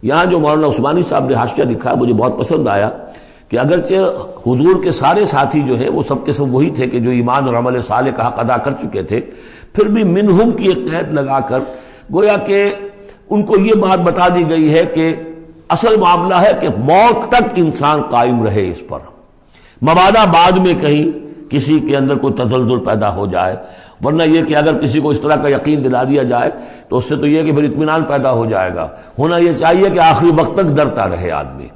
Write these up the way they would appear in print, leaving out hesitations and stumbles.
یہاں جو مولانا عثمانی صاحب نے حاشیہ لکھا مجھے بہت پسند آیا کہ اگرچہ حضور کے سارے ساتھی جو ہیں وہ سب کے سب وہی تھے کہ جو ایمان اور عمل صالح کا حق ادا کر چکے تھے، پھر بھی منہم کی ایک قید لگا کر گویا کہ ان کو یہ بات بتا دی گئی ہے کہ اصل معاملہ ہے کہ موت تک انسان قائم رہے اس پر، مبادا بعد میں کہیں کسی کے اندر کوئی تزلزل پیدا ہو جائے، ورنہ یہ کہ اگر کسی کو اس طرح کا یقین دلا دیا جائے تو اس سے تو یہ کہ پھر اطمینان پیدا ہو جائے گا۔ ہونا یہ چاہیے کہ آخری وقت تک ڈرتا رہے آدمی،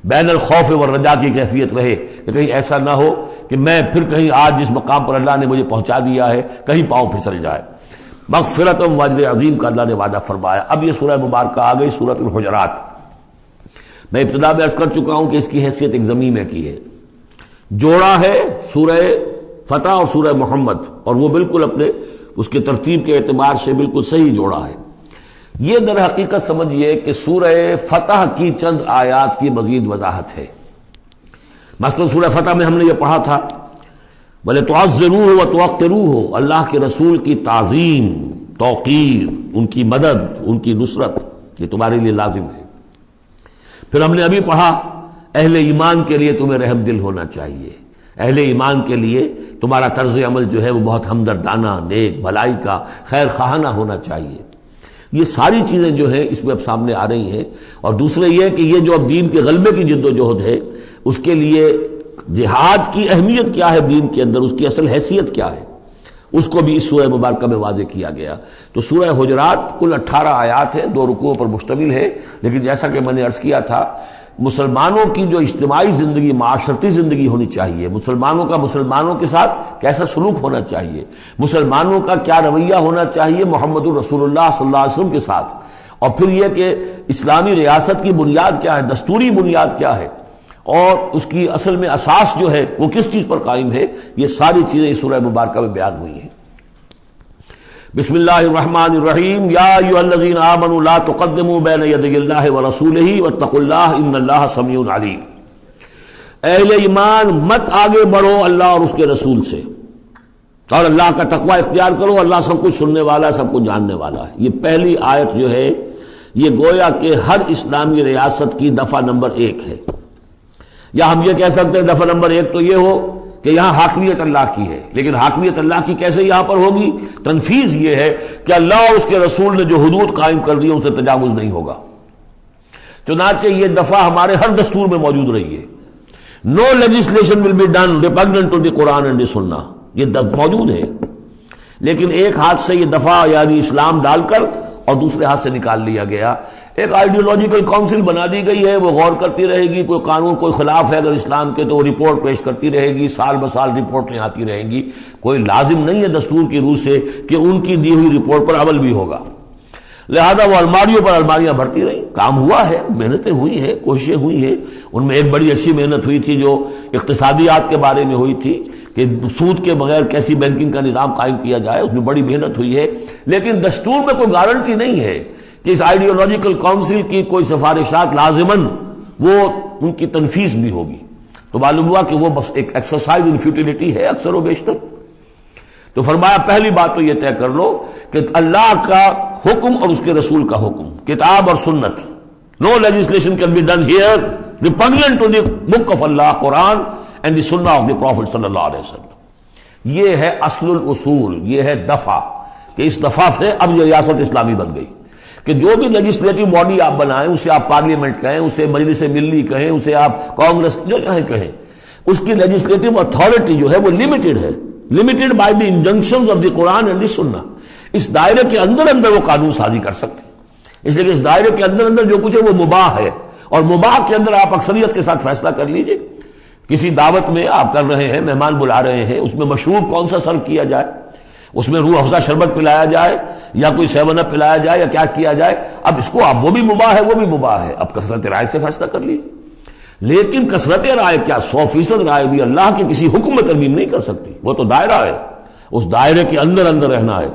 بین الخوف والرجا کی کیفیت رہے کہ کہیں ایسا نہ ہو کہ میں پھر کہیں آج جس مقام پر اللہ نے مجھے پہنچا دیا ہے کہیں پاؤں پھسل جائے۔ مغفرت و اجر عظیم کا اللہ نے وعدہ فرمایا۔ اب یہ سورہ مبارکہ آ گئی سورۃ الحجرات۔ میں ابتدا میں عرض کر چکا ہوں کہ اس کی حیثیت ایک ضمیر میں کی ہے، جوڑا ہے سورہ فتح اور سورہ محمد، اور وہ بالکل اپنے اس کے ترتیب کے اعتبار سے بالکل صحیح جوڑا ہے۔ یہ در حقیقت سمجھیے کہ سورہ فتح کی چند آیات کی مزید وضاحت ہے۔ مثلا سورہ فتح میں ہم نے یہ پڑھا تھا وَلِتُعَزِّرُوهُ وَتُوَقِّرُوهُ، اللہ کے رسول کی تعظیم، توقیر، ان کی مدد، ان کی نصرت، یہ تمہارے لیے لازم ہے۔ پھر ہم نے ابھی پڑھا اہل ایمان کے لیے تمہیں رحم دل ہونا چاہیے، اہل ایمان کے لیے تمہارا طرز عمل جو ہے وہ بہت ہمدردانہ، نیک، بھلائی کا، خیر خواہانہ ہونا چاہیے۔ یہ ساری چیزیں جو ہیں اس میں اب سامنے آ رہی ہیں۔ اور دوسرے یہ کہ یہ جو اب دین کے غلبے کی جد و جہد ہے اس کے لیے جہاد کی اہمیت کیا ہے دین کے اندر، اس کی اصل حیثیت کیا ہے، اس کو بھی اس سورہ مبارکہ میں واضح کیا گیا۔ تو سورہ حجرات کل 18 آیات ہیں، 2 رکوعوں پر مشتمل ہے، لیکن جیسا کہ میں نے عرض کیا تھا مسلمانوں کی جو اجتماعی زندگی، معاشرتی زندگی ہونی چاہیے، مسلمانوں کا مسلمانوں کے ساتھ کیسا سلوک ہونا چاہیے، مسلمانوں کا کیا رویہ ہونا چاہیے محمد الرسول اللہ صلی اللہ علیہ وسلم کے ساتھ، اور پھر یہ کہ اسلامی ریاست کی بنیاد کیا ہے، دستوری بنیاد کیا ہے، اور اس کی اصل میں اساس جو ہے وہ کس چیز پر قائم ہے، یہ ساری چیزیں اس سورہ مبارکہ میں بیان ہوئی ہیں۔ بسم اللہ الرحمن الرحیم، یا ایھا الذین آمنوا لا تقدموا بین یدی اللہ ورسولہ واتقوا اللہ ان اللہ سمیع علیم۔ اہل ایمان مت آگے بڑھو اللہ اور اس کے رسول سے، اور اللہ کا تقوی اختیار کرو، اللہ سب کچھ سننے والا ہے، سب کچھ جاننے والا ہے۔ یہ پہلی آیت جو ہے یہ گویا کہ ہر اسلامی ریاست کی دفعہ نمبر 1 ہے، یا ہم یہ کہہ سکتے ہیں دفعہ نمبر 1 تو یہ ہو کہ یہاں حاکمیت اللہ کی ہے، لیکن حاکمیت اللہ کی کیسے یہاں پر ہوگی؟ تنفیذ یہ ہے کہ اللہ اور اس کے رسول نے جو حدود قائم کر دی ان سے تجاوز نہیں ہوگا۔ چنانچہ یہ دفعہ ہمارے ہر دستور میں موجود رہی ہے، no legislation will be done repugnant to the Quran and the Sunnah, یہ موجود ہے، لیکن ایک ہاتھ سے یہ دفعہ یعنی اسلام ڈال کر اور دوسرے ہاتھ سے نکال لیا گیا۔ ایک آئیڈیولوجیکل کونسل بنا دی گئی ہے، وہ غور کرتی رہے گی، کوئی قانون کوئی خلاف ہے اگر اسلام کے تو وہ رپورٹ پیش کرتی رہے گی، سال بسال رپورٹیں آتی رہیں گی۔ کوئی لازم نہیں ہے دستور کی روح سے کہ ان کی دی ہوئی رپورٹ پر عمل بھی ہوگا، لہذا وہ الماریوں پر الماریاں بھرتی رہیں۔ کام ہوا ہے، محنتیں ہوئی ہیں، کوششیں ہوئی ہیں، ان میں ایک بڑی اچھی محنت ہوئی تھی جو اقتصادیات کے بارے میں ہوئی تھی کہ سود کے بغیر کیسی بینکنگ کا نظام قائم کیا جائے، اس میں بڑی محنت ہوئی ہے، لیکن دستور میں کوئی گارنٹی نہیں ہے کہ اس آئیڈیولوجیکل کونسل کی کوئی سفارشات لازماً وہ ان کی تنفیذ بھی ہوگی۔ تو معلوم ہوا کہ وہ بس ایک ایکسرسائز ان فیوٹیلٹی ہے اکثر و بیشتر۔ تو فرمایا پہلی بات تو یہ طے کر لو کہ اللہ کا حکم اور اس کے رسول کا حکم، کتاب اور سنت، no legislation can be done here repugnant to the book of Allah Quran and the Sunnah of the profit صلی اللہ علیہ وسلم۔ یہ ہے اصل الاصول، یہ ہے دفعہ، کہ اس دفعہ سے اب یہ ریاست اسلامی بن گئی کہ جو بھی لیجسلیٹو باڈی آپ بنائیں، اسے آپ پارلیمنٹ کہیں، اسے مجلس ملی کہیں، اسے آپ کانگریس جو چاہیں کہیں، اس کی لیجسلیٹو اتھارٹی جو ہے وہ لمیٹڈ ہے، limited by the injunctions of the Quran and the Sunnah. اس دائرے کے اندر اندر وہ قانون سازی کر سکتے ہیں، اس لیے کہ اس دائرے کے اندر اندر جو کچھ ہے وہ مباح ہے، اور مباح کے اندر آپ اکثریت کے ساتھ فیصلہ کر لیجئے۔ کسی دعوت میں آپ کر رہے ہیں، مہمان بلا رہے ہیں، اس میں مشروب کون سا سرو کیا جائے، اس میں روح افزا شربت پلایا جائے یا کوئی 7 اپ پلایا جائے یا کیا کیا جائے، اب اس کو آپ وہ بھی مباح ہے وہ بھی مباح ہے، اب کثرت رائے سے فیصلہ کر لیجیے۔ لیکن کثرت رائے کیا 100% رائے بھی اللہ کے کسی حکم میں ترمیم نہیں کر سکتی، وہ تو دائرہ ہے، اس دائرے کے اندر اندر رہنا ہے،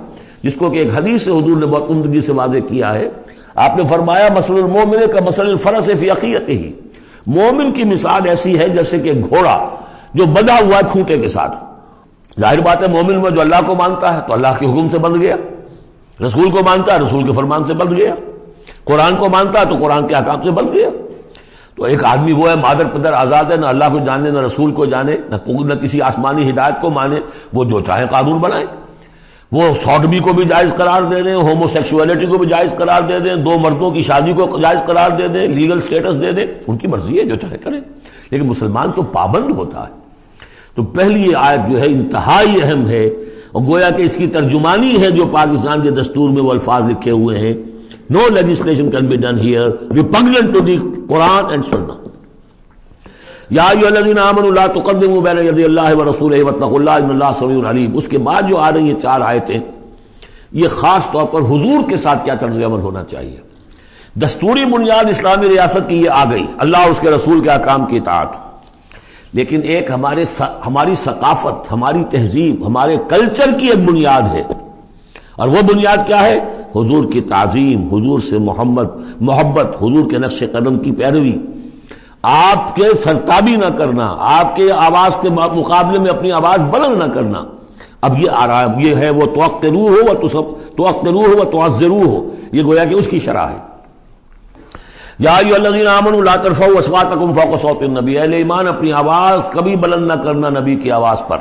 جس کو کہ ایک حدیث سے حضور نے بہت عمدگی سے واضح کیا ہے۔ آپ نے فرمایا مثل المومن کمثل الفرس فی عقیتہ، مومن کی مثال ایسی ہے جیسے کہ گھوڑا جو بندھا ہوا ہے کھوٹے کے ساتھ۔ ظاہر بات ہے مومن میں جو اللہ کو مانتا ہے تو اللہ کے حکم سے بندھ گیا، رسول کو مانتا ہے رسول کے فرمان سے بندھ گیا، قرآن کو مانتا تو قرآن کے احکام سے بن گیا. تو ایک آدمی وہ ہے مادر پدر آزاد ہے، نہ اللہ کو جانے نہ رسول کو جانے نہ کسی آسمانی ہدایت کو مانے، وہ جو چاہے قانون بنائے. وہ سوڈمی کو بھی جائز قرار دے دیں، ہومو سیکسولیٹی کو بھی جائز قرار دے دیں، دو مردوں کی شادی کو جائز قرار دے دیں، لیگل سٹیٹس دے دیں، ان کی مرضی ہے جو چاہے کریں. لیکن مسلمان تو پابند ہوتا ہے. تو پہلی یہ آیت جو ہے انتہائی اہم ہے، اور گویا کہ اس کی ترجمانی ہے جو پاکستان کے دستور میں وہ الفاظ لکھے ہوئے ہیں، No legislation can be done here repugnant to the Quran and Sunnah. یا ایھا الذین آمنوا لا تقدموا بین یدی اللہ ورسولہ واتقوا اللہ ان اللہ سمیع علیم. اس کے بعد جو آ رہی ہیں 4 آیتیں، یہ خاص طور پر حضور کے ساتھ کیا طرز عمل ہونا چاہیے. دستوری بنیاد اسلامی ریاست کی یہ آ گئی، اللہ اور اس کے رسول کے احکام کی اطاعت. لیکن ایک ہماری ثقافت، ہماری تہذیب، ہمارے کلچر کی ایک بنیاد ہے، اور وہ بنیاد کیا ہے؟ حضور کی تعظیم، حضور سے محبت، حضور کے نقش قدم کی پیروی، آپ کے سرتابی نہ کرنا، آپ کے آواز کے مقابلے میں اپنی آواز بلند نہ کرنا. اب یہ آ رہا ہے، یہ ہے وہ توقروہ و تعزروہ، یہ گویا کہ اس کی شرح ہے. یا ایھا الذین آمنوا لا ترفعوا اصواتکم فوق صوت النبی، اہل ایمان اپنی آواز کبھی بلند نہ کرنا نبی کی آواز پر.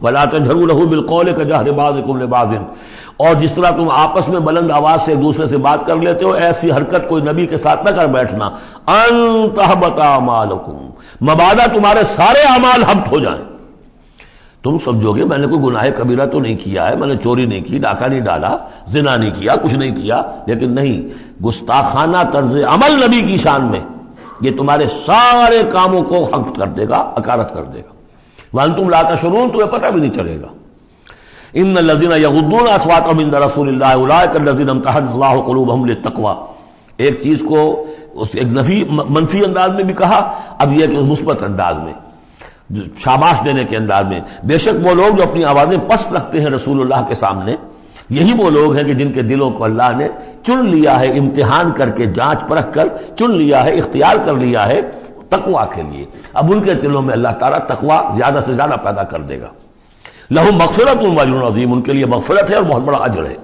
ولا تجهروا له بالقول كجهر بعضكم لبعض، اور جس طرح تم آپس میں بلند آواز سے ایک دوسرے سے بات کر لیتے ہو، ایسی حرکت کوئی نبی کے ساتھ نہ کر بیٹھنا. ان تحبط اعمالکم، مبادا تمہارے سارے اعمال حبط ہو جائیں. تم سمجھو گے میں نے کوئی گناہ کبیرہ تو نہیں کیا ہے، میں نے چوری نہیں کی، ڈاکہ نہیں ڈالا، زنا نہیں کیا، کچھ نہیں کیا، لیکن نہیں، گستاخانہ طرز عمل نبی کی شان میں یہ تمہارے سارے کاموں کو حبط کر دے گا، اکارت کر دے گا. وانتم لا تشعرون، تمہیں پتہ بھی نہیں چلے گا. ان الذين يغضون اصواتهم عند رسول الله اولئك الذين امتحن الله قلوبهم للتقوى. ایک چیز کو ایک منفی انداز میں بھی کہا، اب یہ کہ مثبت انداز میں، شاباش دینے کے انداز میں. بے شک وہ لوگ جو اپنی آوازیں پست رکھتے ہیں رسول اللہ کے سامنے، یہی وہ لوگ ہیں کہ جن کے دلوں کو اللہ نے چن لیا ہے، امتحان کر کے، جانچ پرکھ کر چن لیا ہے، اختیار کر لیا ہے تقویٰ کے لیے. اب ان کے دلوں میں اللہ تعالیٰ تقویٰ زیادہ سے زیادہ پیدا کر دے گا. لہم مغفرۃ واجر عظیم، ان کے لیے مغفرت ہے اور بہت بڑا اجر ہے.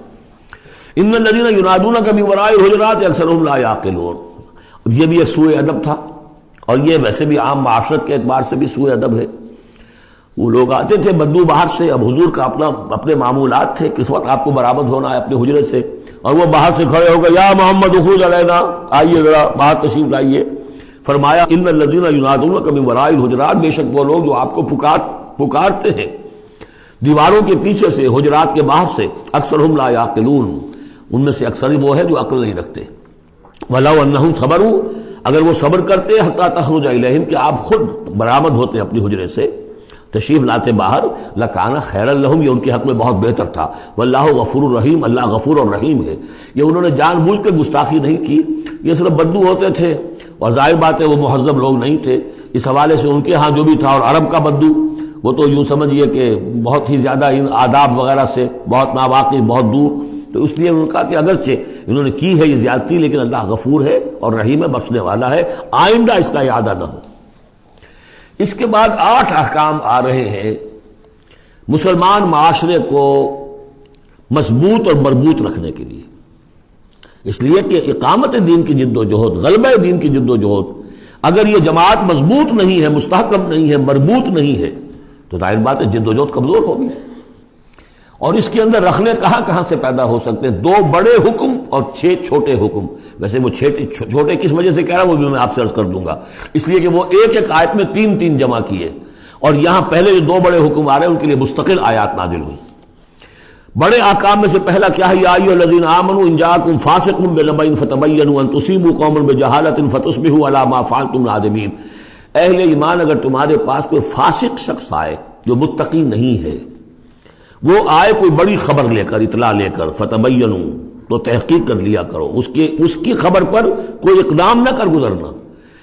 ان الذین ینادونک من وراء الحجرات اکثرهم لا یعقلون. یہ بھی ایک سوء ادب تھا، اور یہ ویسے بھی عام معاشرت کے اعتبار سے بھی سوء ادب ہے. وہ لوگ آتے تھے بدو باہر سے، اب حضور کا اپنے معمولات تھے، کس وقت آپ کو برآمد ہونا ہے اپنے حجرے سے، اور وہ باہر سے کھڑے ہو گئے، یا محمد اخرج علینا، آئیے ذرا باہر تشریف لائیے. فرمایا ان الذین ینادونک من وراء الحجرات، بے شک وہ لوگ جو آپ کو پکارتے ہیں دیواروں کے پیچھے سے، حجرات کے باہر سے، اکثرهم لا یعقلون، ان میں سے اکثر وہ ہے جو عقل نہیں رکھتے. ولو انہم صبروا، اگر وہ صبر کرتے حتی تخرج الیہم، کہ آپ خود برآمد ہوتے اپنی حجرے سے، تشریف لاتے باہر، لکان خیرا لہم، یہ ان کے حق میں بہت بہتر تھا. واللہ غفور الرحیم، اللہ غفور اور رحیم ہے. یہ انہوں نے جان بوجھ کے گستاخی نہیں کی، یہ صرف بدو ہوتے تھے، اور ظاہر بات ہے وہ مہذب لوگ نہیں تھے. اس حوالے سے ان کے ہاں جو بھی تھا، اور عرب کا بدو وہ تو یوں سمجھیے کہ بہت ہی زیادہ ان آداب وغیرہ سے بہت ناواقف، بہت دور. تو اس لیے انہوں نے کہا کہ اگرچہ انہوں نے کی ہے یہ زیادتی، لیکن اللہ غفور ہے اور رحیم ہے، بخشنے والا ہے، آئندہ اس کا اعادہ نہ ہو. اس کے بعد 8 احکام آ رہے ہیں مسلمان معاشرے کو مضبوط اور مربوط رکھنے کے لیے. اس لیے کہ اقامت دین کی جد و جہد، غلبہ دین کی جد و جہد، اگر یہ جماعت مضبوط نہیں ہے، مستحکم نہیں ہے، مربوط نہیں ہے، تو ظاہر بات ہے جد و جہد کمزور ہوگی. اور اس کے اندر رکھنے کہاں سے پیدا ہو سکتے ہیں؟ 2 بڑے حکم اور 6 چھوٹے حکم. ویسے وہ چھوٹے کس وجہ سے کہہ رہا ہوں وہ بھی میں آپ سے عرض کر دوں گا، اس لیے کہ وہ ایک آیت میں 3 جمع کیے، اور یہاں پہلے جو 2 بڑے حکم آ رہے ہیں ان کے لیے مستقل آیات نازل ہوئی. بڑے احکام میں سے پہلا کیا ہے؟ یا ایھا الذین آمنوا ان جاءکم فاسق بنبأ فتبینوا ان تصیبوا قوما بجہالۃ فتصبحوا علی ما فعلتم نادمین. اہل ایمان، اگر تمہارے پاس کوئی فاسق شخص آئے جو متقی نہیں ہے، وہ آئے کوئی بڑی خبر لے کر، اطلاع لے کر، فتبینوا، تو تحقیق کر لیا کرو، اس کی خبر پر کوئی اقدام نہ کر گزرنا.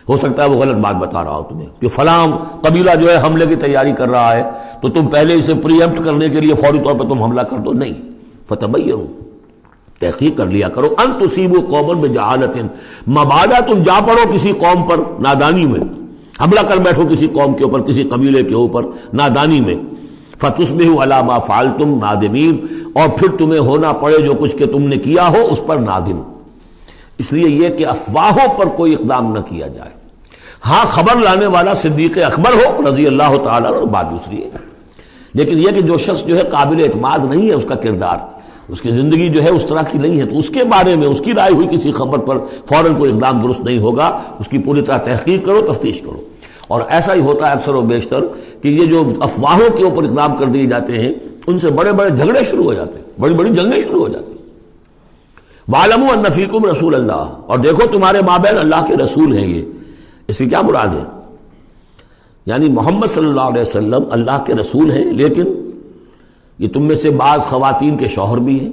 ہو سکتا ہے وہ غلط بات بتا رہا ہو تمہیں کہ فلاں قبیلہ جو ہے حملے کی تیاری کر رہا ہے، تو تم پہلے اسے پری ایمپٹ کرنے کے لیے فوری طور پر تم حملہ کر دو. نہیں، فتبینوا، تحقیق کر لیا کرو. ان تصیبوا قوما بجہالۃ، مبادا تم جا پڑو کسی قوم پر نادانی میں، حملہ کر بیٹھو کسی قوم کے اوپر، کسی قبیلے کے اوپر نادانی میں، فتصبحوا علی ما فعلتم نادمین، اور پھر تمہیں ہونا پڑے جو کچھ کہ تم نے کیا ہو اس پر نادم. اس لیے یہ کہ افواہوں پر کوئی اقدام نہ کیا جائے. ہاں خبر لانے والا صدیق اکبر ہو رضی اللہ تعالیٰ اور بات دوسری ہے، لیکن یہ کہ جو شخص جو ہے قابل اعتماد نہیں ہے، اس کا کردار، اس کی زندگی جو ہے اس طرح کی نہیں ہے، تو اس کے بارے میں اس کی رائے ہوئی کسی خبر پر فوراً کوئی اقدام درست نہیں ہوگا. اس کی پوری طرح تحقیق کرو، تفتیش کرو. اور ایسا ہی ہوتا ہے اکثر و بیشتر کہ یہ جو افواہوں کے اوپر اقدام کر دیے جاتے ہیں ان سے بڑے بڑے جھگڑے شروع ہو جاتے ہیں، بڑی بڑی جنگیں شروع ہو جاتی ہیں. وَاعْلَمُوا أَنَّ فِيكُمْ رَسُولَ اللَّهِ، اور دیکھو تمہارے مابین اللہ کے رسول ہیں. یہ اس کی کیا مراد ہے؟ یعنی محمد صلی اللہ علیہ وسلم اللہ کے رسول ہیں، لیکن یہ تم میں سے بعض خواتین کے شوہر بھی ہیں،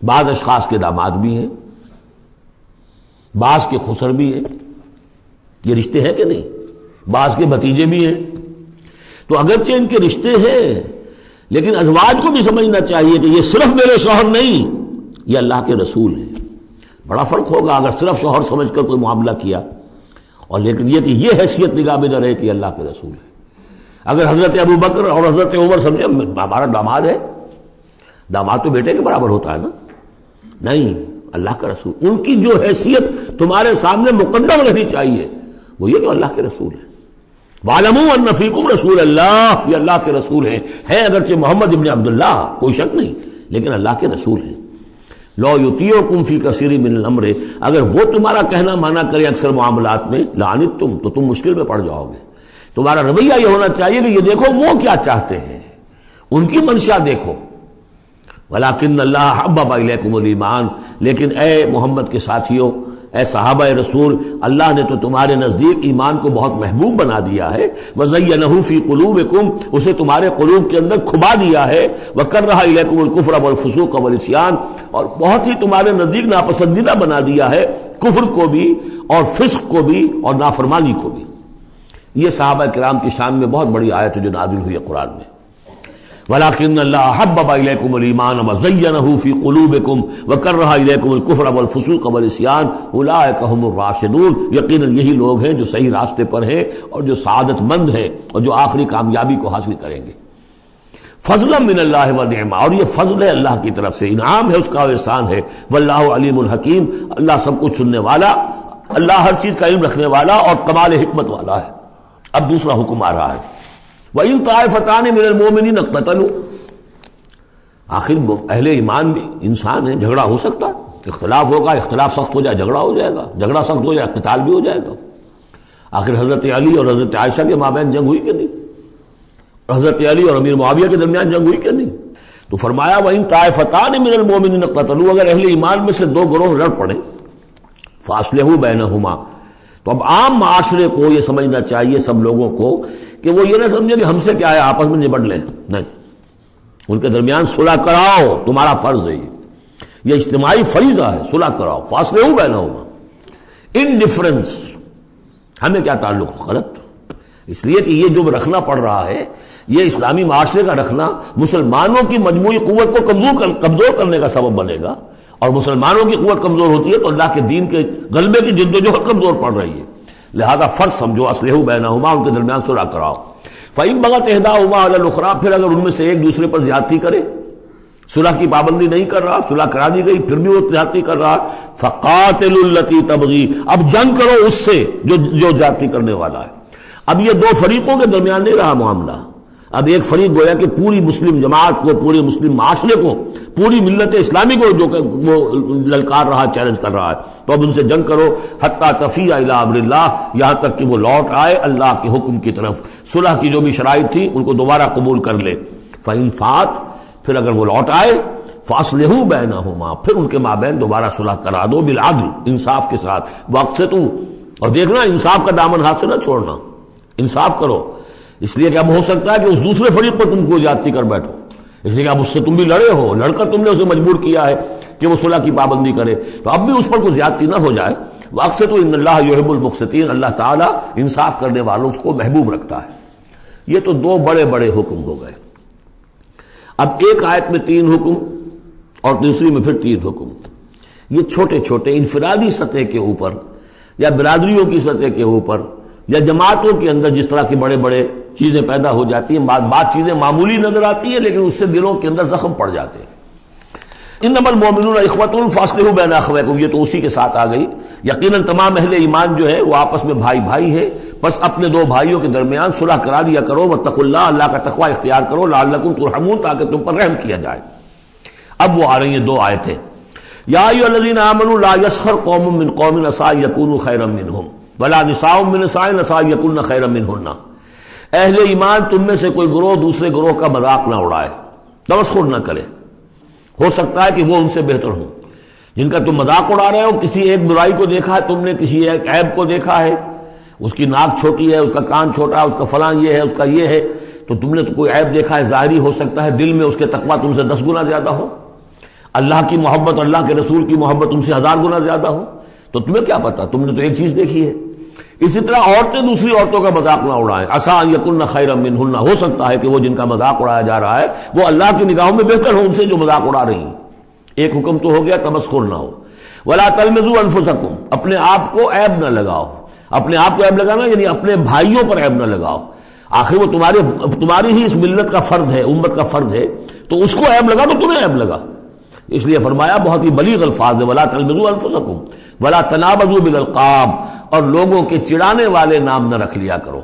بعض اشخاص کے داماد بھی ہیں، بعض کے خسر بھی ہیں. یہ رشتے ہیں کہ نہیں؟ بعض کے بھتیجے بھی ہیں. تو اگرچہ ان کے رشتے ہیں لیکن ازواج کو بھی سمجھنا چاہیے کہ یہ صرف میرے شوہر نہیں، یہ اللہ کے رسول ہیں. بڑا فرق ہوگا اگر صرف شوہر سمجھ کر کوئی معاملہ کیا، اور لیکن یہ کہ یہ حیثیت نگاہ میں نہ رہے کہ اللہ کے رسول ہے. اگر حضرت ابو بکر اور حضرت عمر سمجھے ہمارا داماد ہے، داماد تو بیٹے کے برابر ہوتا ہے نا، نہیں، اللہ کا رسول. ان کی جو حیثیت تمہارے سامنے مقدم رہنی چاہیے وہ یہ کہ اللہ کے رسول ہیں. وَاعْلَمُوا أَنَّ فِيكُمْ رَسُولَ اللَّهِ، یہ اللہ کے رسول ہیں اگرچہ محمد ابن عبداللہ، کوئی شک نہیں، لیکن اللہ کے رسول ہیں. لَوْ يُطِيعُكُمْ فِي كَثِيرٍ مِّنَ الْأَمْرِ، اگر وہ تمہارا کہنا مانا کرے اکثر معاملات میں، لَعَنِتُّمْ، تو تم مشکل میں پڑ جاؤ گے. تمہارا رویہ یہ ہونا چاہیے کہ یہ دیکھو وہ کیا چاہتے ہیں، ان کی منشا دیکھو. وَلَكِنَّ اللَّهَ حَبَّبَ إِلَيْكُمُ الْإِيمَانَ، لیکن اے محمد کے ساتھیوں، اے صحابہ رسول، اللہ نے تو تمہارے نزدیک ایمان کو بہت محبوب بنا دیا ہے. وَزَيَّنَهُ فِي قُلُوبِكُمْ، اسے تمہارے قلوب کے اندر کھبا دیا ہے. وَكَرَّهَ إِلَيْكُمُ الْكُفْرَ وَالْفُسُوقَ وَالْعِصْيَانَ، اور بہت ہی تمہارے نزدیک ناپسندیدہ بنا دیا ہے کفر کو بھی اور فسق کو بھی اور نافرمانی کو بھی. یہ صحابہ کرام کی شان میں بہت بڑی آیت ہے جو نازل ہوئی ہے قرآن میں. وَلَكِنَّ اللَّهَ حَبَّبَ إِلَيْكُمُ الْإِيمَانَ وَزَيَّنَهُ فِي قُلُوبِكُمْ وَكَرَّهَ إِلَيْكُمُ الْكُفْرَ وَالْفُسُوقَ وَالْعِصْيَانَ أُولَٰئِكَ هُمُ الرَّاشِدُونَ، یقیناً یہی لوگ ہیں جو صحیح راستے پر ہیں اور جو سعادت مند ہیں اور جو آخری کامیابی کو حاصل کریں گے. فضلا من اللہ ونعما، اور یہ فضل ہے اللہ کی طرف سے، انعام ہے اس کا، احسان ہے. واللہ علیم الحکیم، اللہ سب کچھ سننے والا، اللہ ہر چیز کا علم رکھنے والا اور کمال حکمت والا ہے. اب دوسرا حکم آ رہا ہے، وَإِن طَائِفَتَانِ مِنَ الْمُؤْمِنِينَ اقْتَتَلُوا، آخر اہل ایمان بھی انسان ہیں، جھگڑا ہو سکتا ہے، اختلاف ہوگا، اختلاف سخت ہو جائے جھگڑا ہو جائے گا، جھگڑا سخت ہو جائے قتال بھی ہو جائے گا. آخر حضرت علی اور حضرت عائشہ کے مابین جنگ ہوئی کہ نہیں؟ حضرت علی اور امیر معاویہ کے درمیان جنگ ہوئی کہ نہیں؟ تو فرمایا وَإِن طَائِفَتَانِ مِنَ الْمُؤْمِنِينَ اقْتَتَلُوا، اگر اہل ایمان میں سے دو گروہ لڑ پڑے، فَأَصْلِحُوا بَيْنَهُمَا، تو اب عام معاشرے کو یہ سمجھنا چاہیے، سب لوگوں کو، کہ وہ یہ نہ سمجھے کہ ہم سے کیا ہے، آپس میں نبٹ لیں، نہیں، ان کے درمیان صلح کراؤ، تمہارا فرض ہے، یہ اجتماعی فریضہ ہے، صلح کراؤ. فاصلہ بینہما، انڈیفرنس ہمیں کیا تعلق، غلط. اس لیے کہ یہ جو رکھنا پڑ رہا ہے، یہ اسلامی معاشرے کا رکھنا مسلمانوں کی مجموعی قوت کو کمزور کرنے کا سبب بنے گا، اور مسلمانوں کی قوت کمزور ہوتی ہے تو اللہ کے دین کے غلبے کی جدوجہد کمزور پڑ رہی ہے. لہذا فرض سمجھو، اصلحوا بینہما، ان کے درمیان صلح کراؤ. فَإِن بَغَتْ إِحْدَاهُمَا عَلَى الْأُخْرَىٰ، پھر اگر ان میں سے ایک دوسرے پر زیادتی کرے، صلح کی پابندی نہیں کر رہا، صلح کرا دی گئی پھر بھی وہ زیادتی کر رہا، فَقَاتِلُوا الَّتِي تَبْغِي، اب جنگ کرو اس سے جو زیادتی کرنے والا ہے. اب یہ دو فریقوں کے درمیان نہیں رہا معاملہ، اب ایک فریق گویا کہ پوری مسلم جماعت کو، پورے مسلم معاشرے کو، پوری ملت اسلامی کو جو کہ وہ للکار رہا، چیلنج کر رہا ہے، تو اب ان سے جنگ کرو. حتی تفیء الی امر اللہ، یہاں تک کہ وہ لوٹ آئے اللہ کے حکم کی طرف. صلح کی جو بھی شرائط تھی ان کو دوبارہ قبول کر لے. فإن فات، پھر اگر وہ لوٹ آئے، فاصلحوا بینہما، پھر ان کے مابین دوبارہ صلح کرا دو، بالعدل، انصاف کے ساتھ. واقسطوا، اور دیکھنا انصاف کا دامن ہاتھ سے نہ چھوڑنا، انصاف کرو. اس لیے کہ اب ہو سکتا ہے کہ اس دوسرے فریق پر تم کو زیادتی کر بیٹھو، اس لیے کہ اب اس سے تم بھی لڑے ہو، لڑ کر تم نے اسے مجبور کیا ہے کہ وہ صلح کی پابندی کرے، تو اب بھی اس پر کوئی زیادتی نہ ہو جائے. واقسطوا ان اللہ یحب المقسطین، اللہ تعالیٰ انصاف کرنے والوں کو محبوب رکھتا ہے. یہ تو دو بڑے بڑے حکم ہو گئے. اب ایک آیت میں 3 حکم اور دوسری میں پھر 3 حکم. یہ چھوٹے چھوٹے انفرادی سطح کے اوپر یا برادریوں کی سطح کے اوپر یا جماعتوں کے اندر جس طرح کی بڑے بڑے چیزیں پیدا ہو جاتی ہیں، بعض چیزیں معمولی نظر آتی ہیں لیکن اس سے دلوں کے اندر زخم پڑ جاتے ہیں. انما المؤمنون اخوۃ فاصلحوا بین اخویکم، یہ تو اسی کے ساتھ آ گئی. یقیناً تمام اہل ایمان جو ہے وہ آپس میں بھائی بھائی ہیں، بس اپنے دو بھائیوں کے درمیان صلح کرا دیا کرو. واتقوا اللہ، اللہ کا تقوی اختیار کرو. لعلکم ترحمون، تاکہ تم پر رحم کیا جائے. اب وہ آ رہی ہیں دو آیتیں. یا ایھا الذین آمنوا لا یسخر قوم من قوم عسى ان یکونوا خیرا منهم ولا نساء من نساء عسى ان یکن خیرا منهن. اہل ایمان تم میں سے کوئی گروہ دوسرے گروہ کا مذاق نہ اڑائے، تمسخر نہ کرے. ہو سکتا ہے کہ وہ ان سے بہتر ہوں. جن کا تم مذاق اڑا رہے ہو، کسی ایک برائی کو دیکھا ہے تم نے، کسی ایک عیب کو دیکھا ہے، اس کی ناک چھوٹی ہے، اس کا کان چھوٹا ہے، اس کا فلاں یہ ہے، اس کا یہ ہے، تو تم نے تو کوئی عیب دیکھا ہے ظاہری، ہو سکتا ہے دل میں اس کے تقویٰ تم سے 10 گنا زیادہ ہو، اللہ کی محبت، اللہ کے رسول کی محبت تم سے 1000 گنا زیادہ ہو. تو تمہیں کیا پتا، تم نے تو ایک چیز دیکھی ہے. اسی طرح عورتیں دوسری عورتوں کا مذاق نہ اڑائیں. عسیٰ ان یکن خیرا منہن، ہو سکتا ہے کہ وہ جن کا مذاق اڑایا جا رہا ہے وہ اللہ کی نگاہوں میں بہتر ہو ان سے جو مذاق اڑا رہی ہیں. ایک حکم تو ہو گیا تمسخر نہ ہو. ولا تلمزوا انفسکم، اپنے آپ کو عیب نہ لگاؤ. اپنے آپ کو عیب لگانا یعنی اپنے بھائیوں پر عیب نہ لگاؤ. آخر وہ تمہاری ہی اس ملت کا فرد ہے، امت کا فرد ہے، تو اس کو عیب لگا تو تمہیں عیب لگا. اس لیے فرمایا بہت ہی بلیغ الفاظ ہے، ولا تلمزوا انفسکم ولا تنابزوا بالالقاب، اور لوگوں کے چڑانے والے نام نہ رکھ لیا کرو.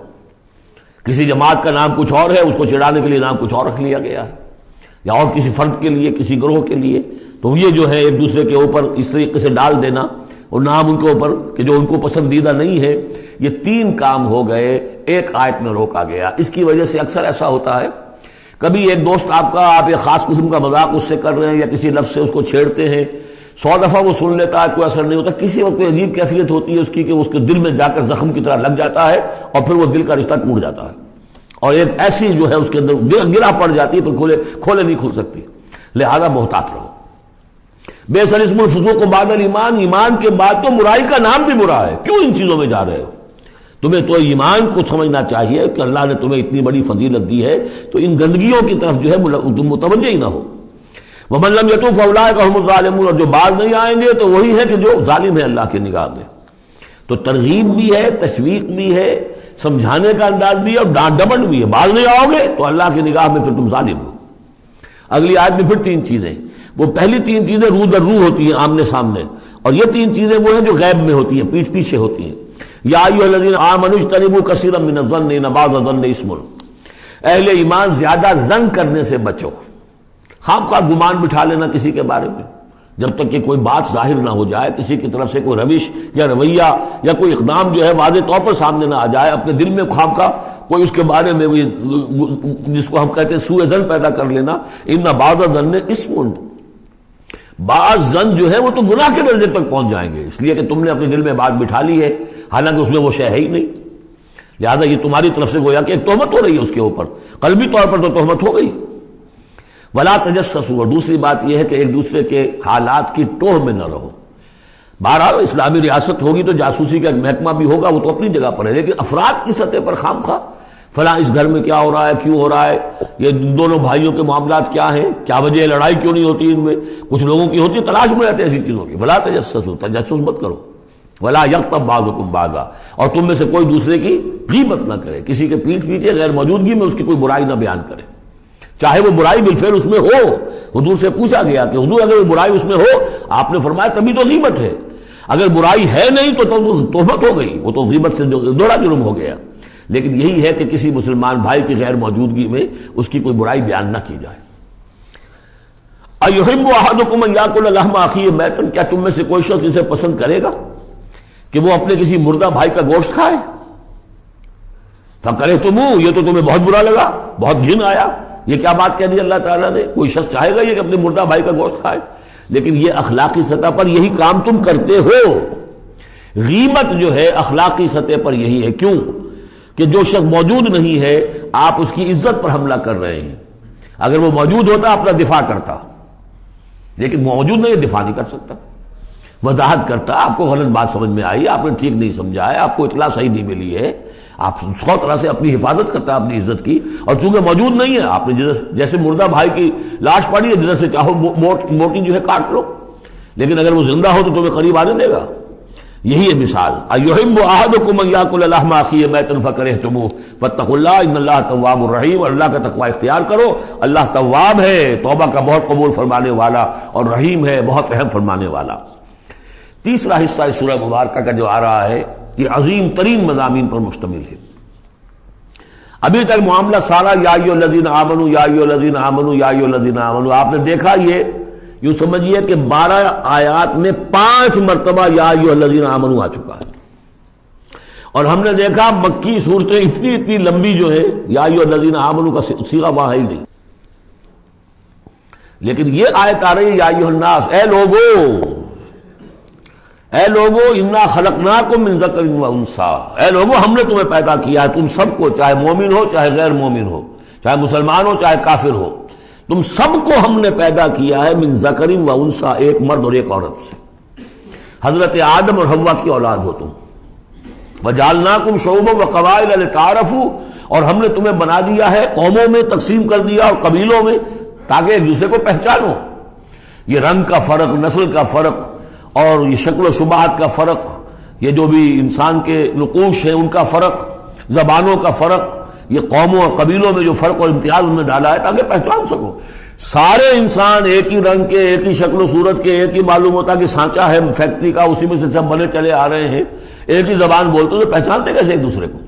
کسی جماعت کا نام کچھ اور ہے، اس کو چڑانے کے لیے نام کچھ اور رکھ لیا گیا ہے، یا اور کسی فرد کے لیے، کسی گروہ کے لیے. تو یہ جو ہے ایک دوسرے کے اوپر اس طریقے سے ڈال دینا اور نام ان کے اوپر کہ جو ان کو پسندیدہ نہیں ہے، یہ 3 کام ہو گئے ایک آیت میں روکا گیا. اس کی وجہ سے اکثر ایسا ہوتا ہے، کبھی ایک دوست آپ ایک خاص قسم کا مذاق اس سے کر رہے ہیں یا کسی لفظ سے اس کو چھیڑتے ہیں، 100 دفعہ وہ سن لیتا ہے، کوئی اثر نہیں ہوتا. کسی وقت کوئی عجیب کیفیت ہوتی ہے اس کی کہ اس کے دل میں جا کر زخم کی طرح لگ جاتا ہے، اور پھر وہ دل کا رشتہ ٹوٹ جاتا ہے، اور ایک ایسی جو ہے اس کے اندر گرہ پڑ جاتی ہے، پھر کھولے نہیں کھل سکتی. لہذا محتاط رہو. بئس الاسم الفسوق بعد الایمان، ایمان کے بعد تو برائی کا نام بھی برا ہے. کیوں ان چیزوں میں جا رہے ہو؟ تمہیں تو ایمان کو سمجھنا چاہیے کہ اللہ نے تمہیں اتنی بڑی فضیلت دی ہے، تو ان گندگیوں کی طرف جو ہے تم متوجہ ہی نہ ہو. وَمَن لَّمْ يَتُوبْ فَأُولَٰئِكَ هُمُ الظَّالِمُونَ، اور جو باز نہیں آئیں گے تو وہی ہے کہ جو ظالم ہے اللہ کی نگاہ میں. تو ترغیب بھی ہے، تشویق بھی ہے، سمجھانے کا انداز بھی ہے، اور ڈانٹ ڈپٹ بھی ہے. باز نہیں آؤ گے تو اللہ کی نگاہ میں پھر تم ظالم ہو. اگلی آیت میں پھر 3 چیزیں. وہ پہلی 3 چیزیں رو در رو ہوتی ہیں آمنے سامنے، اور یہ 3 چیزیں وہ ہیں جو غیب میں ہوتی ہیں، پیٹھ پیچھے ہوتی ہیں. یا ایھا الذین آمنوا اجتنبوا کثیرا من الظن ان بعض الظن اسم. اہل ایمان زیادہ ظن کرنے سے بچو. خام خواہ گمان بٹھا لینا کسی کے بارے میں، جب تک کہ کوئی بات ظاہر نہ ہو جائے، کسی کی طرف سے کوئی روش یا رویہ یا کوئی اقدام جو ہے واضح طور پر سامنے نہ آ جائے، اپنے دل میں خام خواہ کوئی اس کے بارے میں جس کو ہم کہتے ہیں سوء ظن پیدا کر لینا. ان بعض الظن اسم، بعض ظن جو ہے وہ تو گناہ کے درجے تک پہنچ جائیں گے، اس لیے کہ تم نے اپنے دل میں بات بٹھا لی ہے، حالانکہ اس میں وہ شے ہے ہی نہیں. لہذا یہ تمہاری طرف سے گویا کہ ایک تہمت ہو رہی ہے اس کے اوپر، قلبی طور پر تو تہمت ہو گئی. ولا تجسسوا، اور دوسری بات یہ ہے کہ ایک دوسرے کے حالات کی ٹوہ میں نہ رہو. بہرحال اسلامی ریاست ہوگی تو جاسوسی کا ایک محکمہ بھی ہوگا، وہ تو اپنی جگہ پر ہے، لیکن افراد کی سطح پر خام خواہ فلاں اس گھر میں کیا ہو رہا ہے، کیوں ہو رہا ہے، یہ دونوں بھائیوں کے معاملات کیا ہیں، کیا وجہ ہے، لڑائی کیوں نہیں ہوتی ان میں. کچھ لوگوں کی ہوتی ہے، تلاش میں رہتے ہیں ایسی چیزوں کی. ولا تجسسوا، تجسس مت کرو. ولا یغتب بعضکم بعضا، اور تم میں سے کوئی دوسرے کی غیبت نہ کرے، کسی کے پیٹھ پیچھے غیر موجودگی میں اس کی کوئی برائی نہ بیان کرے، چاہے وہ برائی بالفعل اس میں ہو. حضور سے پوچھا گیا کہ حضور اگر وہ برائی اس میں ہو، آپ نے فرمایا تبھی تو غیبت ہے. اگر برائی ہے نہیں تو تہمت ہو گئی، وہ تو غیبت سے دوہرا جرم ہو گیا. لیکن یہی ہے کہ کسی مسلمان بھائی کی غیر موجودگی میں اس کی کوئی برائی بیان نہ کی جائے. اَیُحِبُّ أَحَدُکُمْ أَن یأکل لحم أخیہ میتا، کیا تم میں سے کوئی شخص اسے پسند کرے گا کہ وہ اپنے کسی مردہ بھائی کا گوشت کھائے؟ فَکَرِہْتُمُوہ، یہ تو تمہیں بہت برا لگا، بہت گھن آیا. یہ کیا بات کہہ دی اللہ تعالیٰ نے؟ کوئی شخص چاہے گا یہ کہ اپنے مردہ بھائی کا گوشت کھائے؟ لیکن یہ اخلاقی سطح پر یہی کام تم کرتے ہو. غیبت جو ہے اخلاقی سطح پر یہی ہے. کیوں کہ جو شخص موجود نہیں ہے آپ اس کی عزت پر حملہ کر رہے ہیں. اگر وہ موجود ہوتا اپنا دفاع کرتا، لیکن موجود نہیں، دفاع نہیں کر سکتا، وضاحت کرتا. آپ کو غلط بات سمجھ میں آئی، آپ نے ٹھیک نہیں سمجھا ہے، آپ کو اطلاع صحیح نہیں ملی ہے، آپ 100 طرح سے اپنی حفاظت کرتا اپنی عزت کی. اور چونکہ موجود نہیں ہے، آپ نے جیسے مردہ بھائی کی لاش پڑی ہے، جدھر سے چاہو موٹی جو ہے کاٹ لو، لیکن اگر وہ زندہ ہو تو تمہیں قریب آنے دے گا. یہی ہے مثال. ایحب احدکم ان یاکل لحم اخیہ میتا فکرہتموہ فاتقوا اللہ ان اللہ تواب الرحیم. اور اللہ کا تقوی اختیار کرو، اللہ تواب ہے، توبہ کا بہت قبول فرمانے والا، اور رحیم ہے، بہت رحم فرمانے والا. تیسرا حصہ اس سورہ مبارکہ کا جو آ رہا ہے یہ عظیم ترین مضامین پر مشتمل ہے. ابھی تک معاملہ سارا یا ایھا الذین آمنوا یا ایھا الذین آمنوا یا ایھا الذین آمنوا، آپ نے دیکھا یہ یوں سمجھیے کہ 12 آیات میں 5 مرتبہ یا ایھا الذین آمنوا آ چکا ہے. اور ہم نے دیکھا مکی صورتیں اتنی لمبی جو ہے یا ایھا الذین آمنوا کا صیغہ وہاں ہے ہی نہیں، لیکن یہ آیت آ رہی ہے یا ایھا الناس، اے لوگو انا خلقناکم من ذکر و انثیٰ، اے لوگو ہم نے تمہیں پیدا کیا ہے، تم سب کو، چاہے مومن ہو چاہے غیر مومن ہو، چاہے مسلمان ہو چاہے کافر ہو، تم سب کو ہم نے پیدا کیا ہے من ذکر و انثیٰ، ایک مرد اور ایک عورت سے. حضرت آدم اور حوا کی اولاد ہو تم. وجعلناکم شعوبا وقبائل لتعارفوا، اور ہم نے تمہیں بنا دیا ہے، قوموں میں تقسیم کر دیا اور قبیلوں میں، تاکہ ایک دوسرے کو پہچانو. یہ رنگ کا فرق، نسل کا فرق، اور یہ شکل و شبہات کا فرق، یہ جو بھی انسان کے نقوش ہیں ان کا فرق، زبانوں کا فرق، یہ قوموں اور قبیلوں میں جو فرق اور امتیاز انہوں نے ڈالا ہے تاکہ پہچان سکو. سارے انسان ایک ہی رنگ کے، ایک ہی شکل و صورت کے، ایک ہی معلوم ہوتا کہ سانچہ ہے فیکٹری کا، اسی میں سے سب بنے چلے آ رہے ہیں، ایک ہی زبان بولتے تو پہچانتے کیسے ایک دوسرے کو؟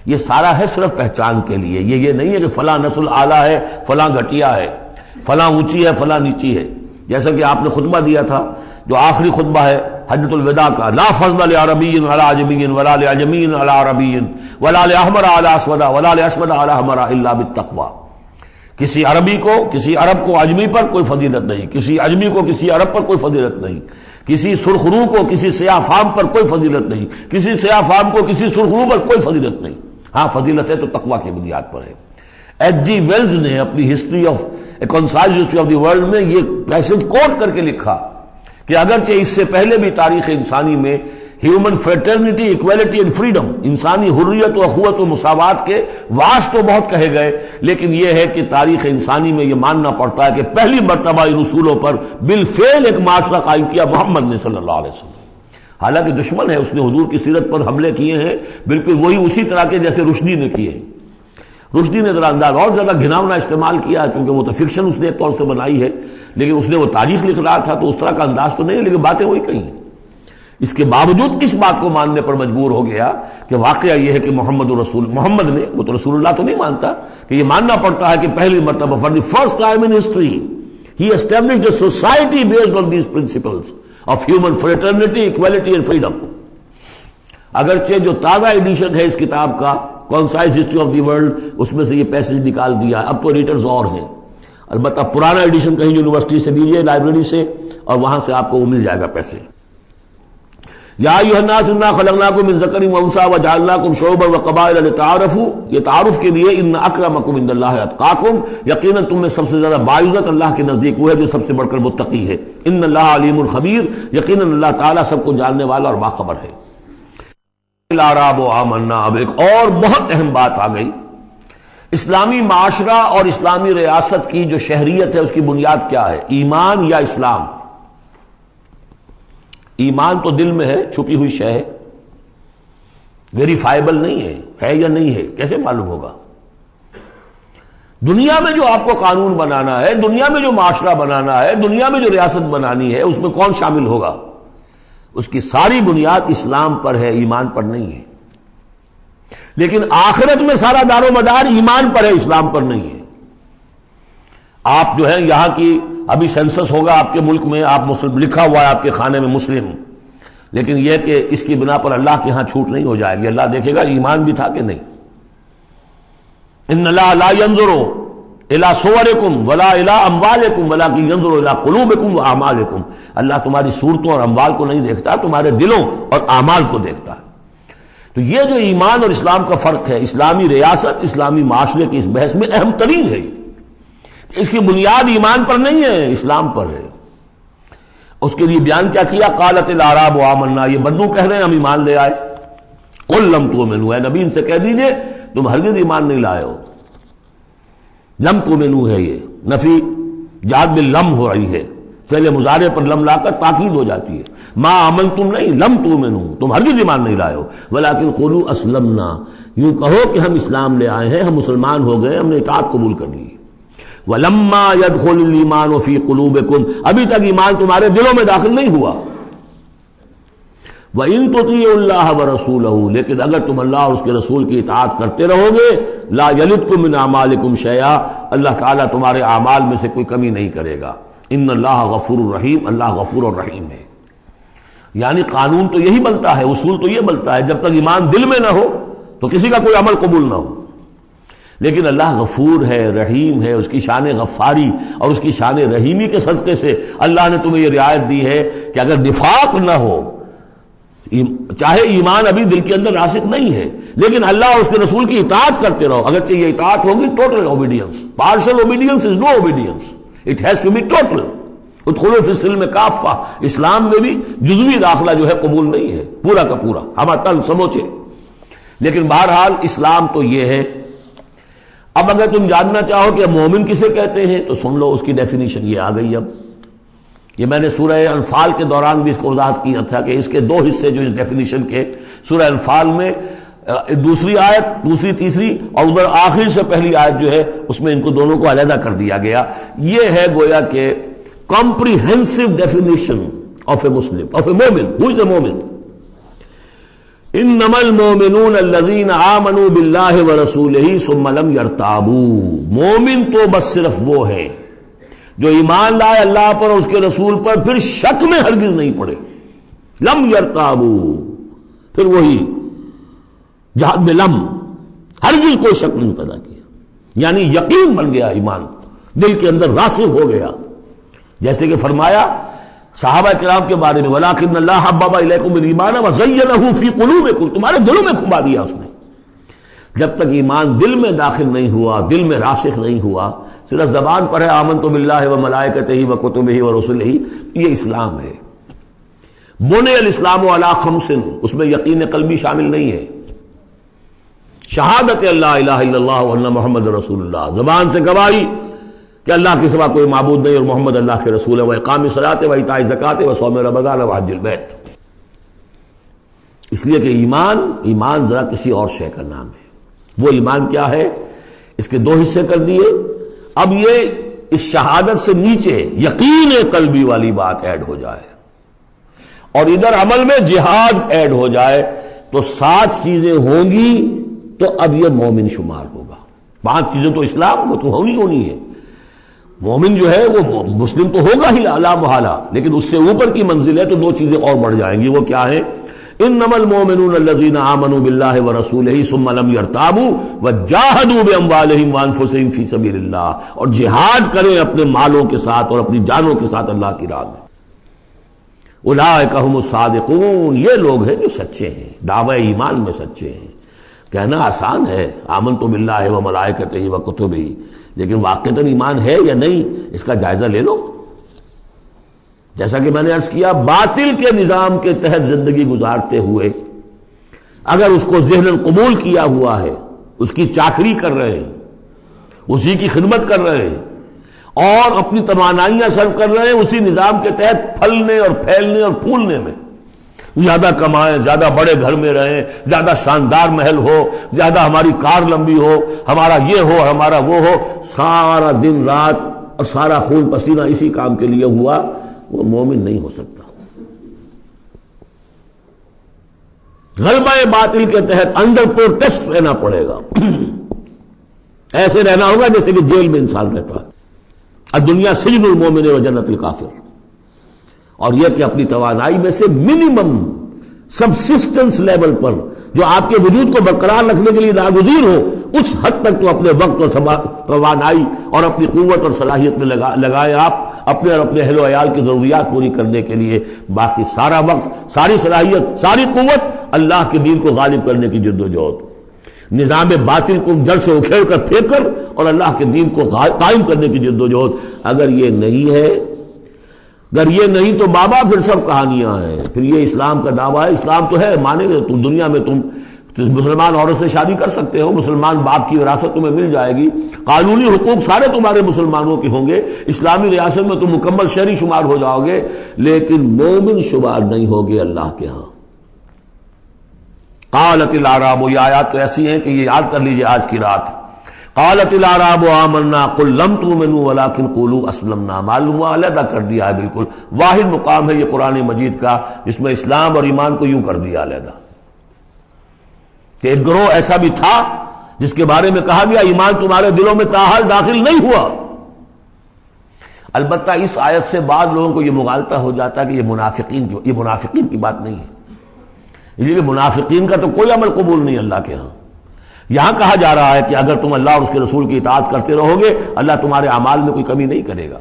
یہ سارا ہے صرف پہچان کے لیے. یہ نہیں ہے کہ فلاں نسل اعلیٰ ہے، فلاں گھٹیا ہے، فلاں اونچی ہے، فلاں نیچی ہے. جیسا کہ آپ نے خطبہ دیا تھا جو آخری خطبہ ہے حجۃ الوداع کا، لا فضل لعربی علی عجمی ولا لعجمی علی عربی ولا لاحمر علی اسود ولا لاسود علی احمر الا بالتقوی. کسی عربی کو، کسی عرب کو عجمی پر کوئی فضیلت نہیں، کسی عجمی کو کسی عرب پر کوئی فضیلت نہیں، کسی سرخ رو کو کسی سیاہ فام پر کوئی فضیلت نہیں، کسی سیاہ فام کو کسی سرخ رو پر کوئی فضیلت نہیں. ہاں فضیلت ہے تو تقوی کی بنیاد پر ہے. ایچ جی ویلز نے اپنی history of a concise history of the world میں یہ پیسج کوٹ کر کے لکھا کہ اگرچہ اس سے پہلے بھی تاریخ انسانی میں human fraternity, equality and freedom, انسانی حریت و اخوت و مساوات کے واس تو بہت کہے گئے، لیکن یہ ہے کہ تاریخ انسانی میں یہ ماننا پڑتا ہے کہ پہلی مرتبہ ان اصولوں پر بالفعل ایک معاشرہ قائم کیا محمد نے صلی اللہ علیہ وسلم. حالانکہ دشمن ہے، اس نے حضور کی سیرت پر حملے کیے ہیں بالکل وہی اسی طرح کے جیسے رشدی نے کیے. رشدی نے ذرا انداز اور زیادہ گھناؤنا استعمال کیا، چونکہ وہ تو فکشن اس نے ایک طور سے بنائی ہے، لیکن اس نے وہ تاریخ لکھ رہا تھا تو اس طرح کا انداز تو نہیں ہے، لیکن باتیں وہی کہی ہیں. اس کے باوجود اس بات کو ماننے پر مجبور ہو گیا کہ واقعہ یہ ہے کہ محمد نے، وہ تو رسول اللہ تو نہیں مانتا، کہ یہ ماننا پڑتا ہے کہ پہلی مرتبہ for the first time in history he established a society based on these principles of human fraternity, equality and freedom. اگرچہ جو تازہ ایڈیشن ہے اس کتاب کا concise history of the world, اس میں سے یہ پیسج نکال دیا ہے. اب تو ایڈیٹرز اور ہیں، البتہ پرانا ایڈیشن کہیں یونیورسٹی سے لیجیے، لائبریری سے، اور وہاں سے آپ کو وہ مل جائے گا پیسج. یا ایھا الناس انا خلقناکم من ذکر و انثی وجعلناکم شعوبا وقبائل لتعارفوا، یہ تعارف کے لیے، ان اکرمکم عند اللہ اتقاکم، یقیناً تم میں سب سے زیادہ باعزت اللہ کے نزدیک وہ ہے جو سب سے بڑھ کر متقی ہے. ان اللہ علیم خبیر، یقیناً اللہ تعالیٰ سب کو جاننے والا اور باخبر ہے. الاعراب آمنا، اب ایک اور بہت اہم بات آ گئی. اسلامی معاشرہ اور اسلامی ریاست کی جو شہریت ہے اس کی بنیاد کیا ہے؟ ایمان یا اسلام؟ ایمان تو دل میں ہے، چھپی ہوئی شے ہے، ویریفائبل نہیں ہے یا نہیں ہے، کیسے معلوم ہوگا؟ دنیا میں جو آپ کو قانون بنانا ہے، دنیا میں جو معاشرہ بنانا ہے، دنیا میں جو ریاست بنانی ہے، اس میں کون شامل ہوگا؟ اس کی ساری بنیاد اسلام پر ہے، ایمان پر نہیں ہے. لیکن آخرت میں سارا دار و مدار ایمان پر ہے، اسلام پر نہیں ہے. آپ جو ہے یہاں کی ابھی سینسس ہوگا آپ کے ملک میں، آپ مسلم لکھا ہوا ہے آپ کے خانے میں مسلم، لیکن یہ کہ اس کی بنا پر اللہ کے ہاں چھوٹ نہیں ہو جائے گی. اللہ دیکھے گا ایمان بھی تھا کہ نہیں. ان اللہ لا ينظر الى صورکم ولا الى اموالکم ولکن ينظر الى قلوبکم واعمالکم، اللہ تمہاری صورتوں اور اموال کو نہیں دیکھتا، تمہارے دلوں اور اعمال کو دیکھتا ہے. تو یہ جو ایمان اور اسلام کا فرق ہے، اسلامی ریاست، اسلامی معاشرے کی اس بحث میں اہم ترین ہے. اس کی بنیاد ایمان پر نہیں ہے، اسلام پر ہے. اس کے لیے بیان کیا کیا؟ قالت الاعراب آمنا، یہ بدو کہہ رہے ہیں ہم ایمان لے آئے. قل لم تؤمنوا، اے نبی ان سے کہہ دیجئے تم ہرگز ایمان نہیں لائے ہو. لم تؤمنوا ہے، یہ نفی جاد باللم ہو رہی ہے، فعل مضارع پر لم لا کر تاکید ہو جاتی ہے. ما آمنتم نہیں، لم تؤمنوا، تم ہرگز ایمان نہیں لائے ہو. ولکن قولوا اسلمنا، یوں کہو کہ ہم اسلام لے آئے ہیں، ہم مسلمان ہو گئے، ہم نے اطاعت قبول کر لی. ولما يدخل الايمان في قلوبكم، ابھی تک ایمان تمہارے دلوں میں داخل نہیں ہوا. وَإِن تُطِيعُوا اللَّهَ وَرَسُولَهُ، لیکن اگر تم اللہ اور اس کے رسول کی اطاعت کرتے رہو گے، لا يَلِدْكُم مِّنْ أَعْمَالِكُمْ شَيْئًا، اللہ تعالیٰ تمہارے اعمال میں سے کوئی کمی نہیں کرے گا. ان اللہ غفور الرحیم، اللہ غفور الرحیم ہے. یعنی قانون تو یہی بنتا ہے، اصول تو یہ بنتا ہے، جب تک ایمان دل میں نہ ہو تو کسی کا کوئی عمل قبول نہ ہو. لیکن اللہ غفور ہے، رحیم ہے، اس کی شان غفاری اور اس کی شان رحیمی کے صدقے سے اللہ نے تمہیں یہ رعایت دی ہے کہ اگر نفاق نہ ہو، چاہے ایمان ابھی دل کے اندر راسخ نہیں ہے، لیکن اللہ اور اس کے رسول کی اطاعت کرتے رہو. اگرچہ یہ اطاعت ہوگی total obedience, partial obedience is no obedience, it has to be total. ادخلوا فی السلم کافہ، اسلام میں بھی جزوی داخلہ جو ہے قبول نہیں ہے، پورا کا پورا ہمارا تن سموچے. لیکن بہرحال اسلام تو یہ ہے. اب اگر تم جاننا چاہو کہ مومن کسے کہتے ہیں تو سن لو، اس کی ڈیفینیشن یہ آ گئی. اب یہ میں نے سورہ انفال کے دوران بھی اس کو وضاحت کیا تھا کہ اس کے دو حصے جو اس ڈیفینیشن کے، سورہ انفال میں دوسری آیت، دوسری تیسری، اور ادھر آخر سے پہلی آیت جو ہے اس میں ان کو دونوں کو علیحدہ کر دیا گیا. یہ ہے گویا کہ comprehensive definition of a Muslim, of a مومن. Who is a مومن؟ انما المؤمنون الذين آمنوا بالله ورسوله ثم لم يرتابوا. مومن تو بس صرف وہ ہے جو ایمان لائے اللہ پر اور اس کے رسول پر، پھر شک میں ہرگز نہیں پڑے. لم يرتابوا، پھر وہی جہاد میں لم، ہرگز کوئی شک نہیں پیدا کیا، یعنی یقین بن گیا، ایمان دل کے اندر راسخ ہو گیا. جیسے کہ فرمایا صحابہ کرام کے بارے میں، وَلَٰكِنَّ اللَّهَ حَبَّبَ إِلَيْكُمُ الْإِيمَانَ وَزَيَّنَهُ فِي قُلُوبِكُمْ، تمہارے دلوں میں کھبا دیا اس نے. جب تک ایمان دل میں داخل نہیں ہوا، دل میں راسخ نہیں ہوا، صرف زبان پر ہے آمنت باللہ وملائکتہ وکتبہ ورسلہ، یہ اسلام ہے. بنی الاسلام علی خمس، اس میں یقین قلبی شامل نہیں ہے. شہادت اللہ الہ الا اللہ وان محمد رسول اللہ، زبان سے گواہی کہ اللہ کے سوا کوئی معبود نہیں اور محمد اللہ کے رسول ہے. وإقام الصلاۃ وإیتاء الزکاۃ وصوم رمضان وحج البیت. اس لیے کہ ایمان ذرا کسی اور شے کا نام ہے. وہ ایمان کیا ہے؟ اس کے دو حصے کر دیے. اب یہ اس شہادت سے نیچے یقین قلبی والی بات ایڈ ہو جائے اور ادھر عمل میں جہاد ایڈ ہو جائے تو 7 چیزیں ہوں گی تو اب یہ مومن شمار ہوگا. 5 چیزیں تو اسلام کو تو ہونی ہے. مومن جو ہے وہ مسلم تو ہوگا ہی لا محالہ، لیکن اس سے اوپر کی منزل ہے تو 2 چیزیں اور بڑھ جائیں گی. وہ کیا ہے؟ انما المؤمنون الذين آمنوا بالله ورسوله ثم لم يرتابوا وجاهدوا باموالهم وانفسهم في سبيل الله، اور جہاد کریں اپنے مالوں کے ساتھ اور اپنی جانوں کے ساتھ اللہ کی راہ میں. اولئک هم الصادقون، یہ لوگ ہیں جو سچے ہیں، دعوی ایمان میں سچے ہیں. کہنا آسان ہے آمنت باللہ وملائکتہ وکتبہ، لیکن واقعتاً ایمان ہے یا نہیں اس کا جائزہ لے لو. جیسا کہ میں نے عرض کیا، باطل کے نظام کے تحت زندگی گزارتے ہوئے اگر اس کو ذہناً قبول کیا ہوا ہے، اس کی چاکری کر رہے ہیں، اسی کی خدمت کر رہے ہیں اور اپنی توانائیاں صرف کر رہے ہیں اسی نظام کے تحت پھلنے اور پھیلنے اور پھولنے میں، زیادہ کمائیں، زیادہ بڑے گھر میں رہیں، زیادہ شاندار محل ہو، زیادہ ہماری کار لمبی ہو، ہمارا یہ ہو، ہمارا وہ ہو، سارا دن رات اور سارا خون پسینہ اسی کام کے لیے ہوا، وہ مومن نہیں ہو سکتا. غلبہ باطل کے تحت انڈر پروٹیسٹ رہنا پڑے گا. ایسے رہنا ہوگا جیسے کہ جیل میں انسان رہتا ہے. الدنیا سجن المومن و جنت الکافر. اور یہ کہ اپنی توانائی میں سے منیمم سبسسٹنس لیول پر جو آپ کے وجود کو برقرار رکھنے کے لیے ناگزیر ہو، اس حد تک تو اپنے وقت اور توانائی اور اپنی قوت اور صلاحیت میں لگائیں آپ اپنے اور اپنے اہل و عیال کی ضروریات پوری کرنے کے لیے. باقی سارا وقت، ساری صلاحیت، ساری قوت اللہ کے دین کو غالب کرنے کی جد و جہد، نظام باطل کو جڑ سے اکھیڑ کر پھینک کر اور اللہ کے دین کو قائم کرنے کی جد و جہد. اگر یہ نہیں ہے، اگر یہ نہیں تو بابا پھر سب کہانیاں ہیں. پھر یہ اسلام کا دعویٰ ہے، اسلام تو ہے، مانے گے تم دنیا میں تم تو مسلمان عورت سے شادی کر سکتے ہو، مسلمان باپ کی وراثت تمہیں مل جائے گی، قانونی حقوق سارے تمہارے مسلمانوں کے ہوں گے، اسلامی ریاست میں تم مکمل شہری شمار ہو جاؤ گے، لیکن مومن شمار نہیں ہوگے اللہ کے ہاں۔ قالت الاعراب، یہ آیات تو ایسی ہیں کہ یہ یاد کر لیجئے آج کی رات۔ قالت الاعراب آمنا قل لم تؤمنوا ولكن قولوا اسلمنا، معلوم ہوا علیحدہ کر دیا ہے، بالکل واحد مقام ہے یہ قرآن مجید کا جس میں اسلام اور ایمان کو یوں کر دیا علیحدہ، کہ ایک گروہ ایسا بھی تھا جس کے بارے میں کہا گیا ایمان تمہارے دلوں میں تاحال داخل نہیں ہوا۔ البتہ اس آیت سے بعض لوگوں کو یہ مغالطہ ہو جاتا ہے کہ یہ منافقین کی بات نہیں ہے، اس لیے کہ منافقین کا تو کوئی عمل قبول نہیں اللہ کے ہاں۔ یہاں کہا جا رہا ہے کہ اگر تم اللہ اور اس کے رسول کی اطاعت کرتے رہو گے اللہ تمہارے اعمال میں کوئی کمی نہیں کرے گا۔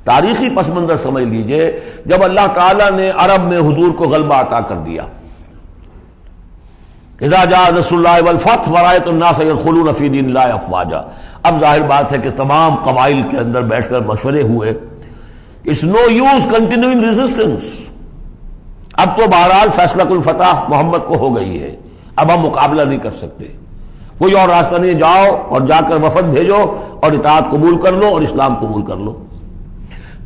تاریخی پس منظر سمجھ لیجئے، جب اللہ تعالیٰ نے عرب میں حضور کو غلبہ عطا کر دیا، اذا جاء نصر اللہ والفتح ورأیت الناس يدخلون فی دین اللہ افواجا، اب ظاہر بات ہے کہ تمام قبائل کے اندر بیٹھ کر مشورے ہوئے، it's no use continuing resistance, اب تو بہرحال فیصلہ کن فتح محمد کو ہو گئی ہے، اب ہم مقابلہ نہیں کر سکتے، کوئی اور راستہ نہیں، جاؤ اور جا کر وفد بھیجو اور اطاعت قبول کر لو اور اسلام قبول کر لو۔